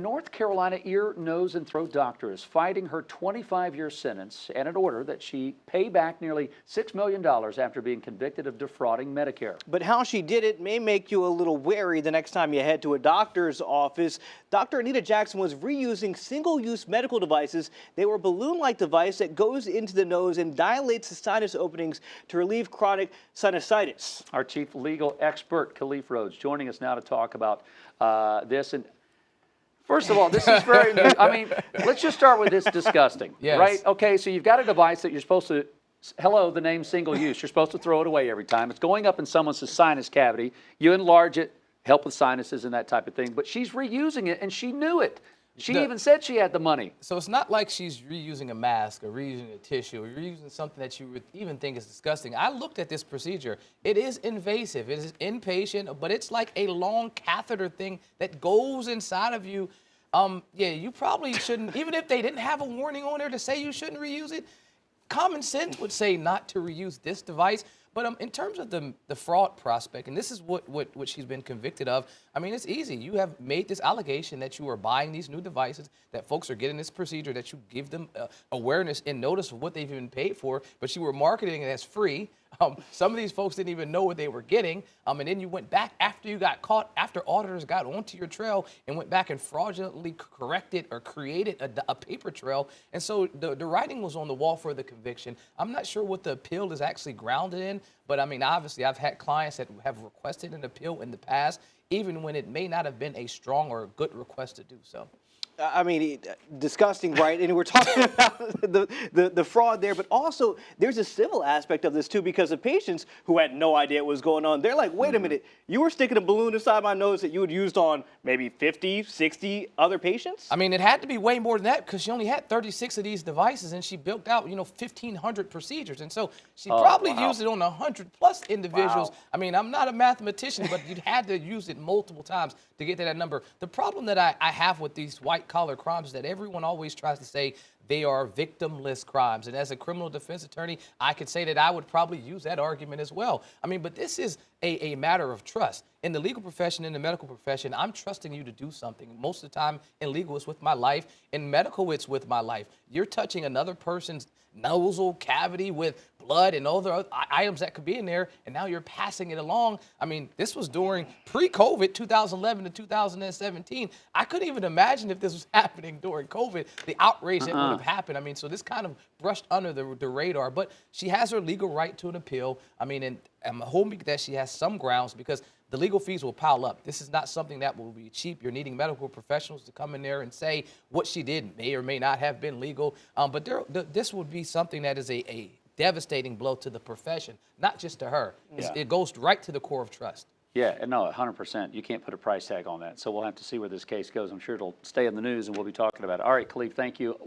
North Carolina ear, nose, and throat doctor is fighting her 25-year sentence and an order that she pay back nearly $6 million after being convicted of defrauding Medicare. But how she did it may make you a little wary the next time you head to a doctor's office. Dr. Anita Jackson was reusing single-use medical devices. They were a balloon-like device that goes into the nose and dilates the sinus openings to relieve chronic sinusitis. Our chief legal expert, Khalif Rhodes, joining us now to talk about this. And first of all, this is very new. I mean, let's just start with this disgusting, Yes. right? Okay, so you've got a device that you're supposed to, hello, the name single use. You're supposed to throw it away every time. It's going up in someone's sinus cavity. You enlarge it, help with sinuses and that type of thing. But she's reusing it, and she knew it. She even said she had the money. So it's not like she's reusing a mask or reusing a tissue or reusing something that you would even think is disgusting. I looked at this procedure. It is invasive. It is inpatient, but it's like a long catheter thing that goes inside of you. Yeah, you probably shouldn't, even if they didn't have a warning on there to say you shouldn't reuse it, common sense would say not to reuse this device. But in terms of the fraud prospect, and this is what she's been convicted of, I mean, it's easy. You have made this allegation that you are buying these new devices, that folks are getting this procedure, that you give them awareness and notice of what they've even paid for, but you were marketing it as free. Some of these folks didn't even know what they were getting. And then you went back after you got caught, after auditors got onto your trail and went back and fraudulently corrected or created a paper trail. And so the writing was on the wall for the conviction. I'm not sure what the appeal is actually grounded in, but I mean, obviously I've had clients that have requested an appeal in the past, even when it may not have been a strong or a good request to do so. I mean, disgusting, right? And we're talking about the fraud there, but also there's a civil aspect of this too, because the patients who had no idea what was going on, they're like, wait a minute, you were sticking a balloon inside my nose that you had used on maybe 50, 60 other patients? I mean, it had to be way more than that because she only had 36 of these devices and she built out, 1,500 procedures. And so she probably used it on 100+ individuals. Wow. I mean, I'm not a mathematician, but you'd had to use it multiple times to get to that number. The problem that I have with these white-collar crimes is that everyone always tries to say they are victimless crimes. And as a criminal defense attorney, I could say that I would probably use that argument as well. I mean, but this is a matter of trust. In the legal profession, in the medical profession, I'm trusting you to do something. Most of the time in legal, it's with my life. In medical, it's with my life. You're touching another person's nasal cavity with blood and other items that could be in there, and now you're passing it along. I mean, this was during pre-COVID, 2011 to 2017. I couldn't even imagine if this was happening during COVID, the outrage that would have happened. I mean, so this kind of brushed under the radar, but she has her legal right to an appeal. I mean, and I'm hoping that she has some grounds because the legal fees will pile up. This is not something that will be cheap. You're needing medical professionals to come in there and say what she did may or may not have been legal. But this would be something that is a devastating blow to the profession, not just to her. Yeah. It goes right to the core of trust. Yeah, no, 100%. You can't put a price tag on that. So we'll have to see where this case goes. I'm sure it'll stay in the news and we'll be talking about it. All right, Khalif, thank you.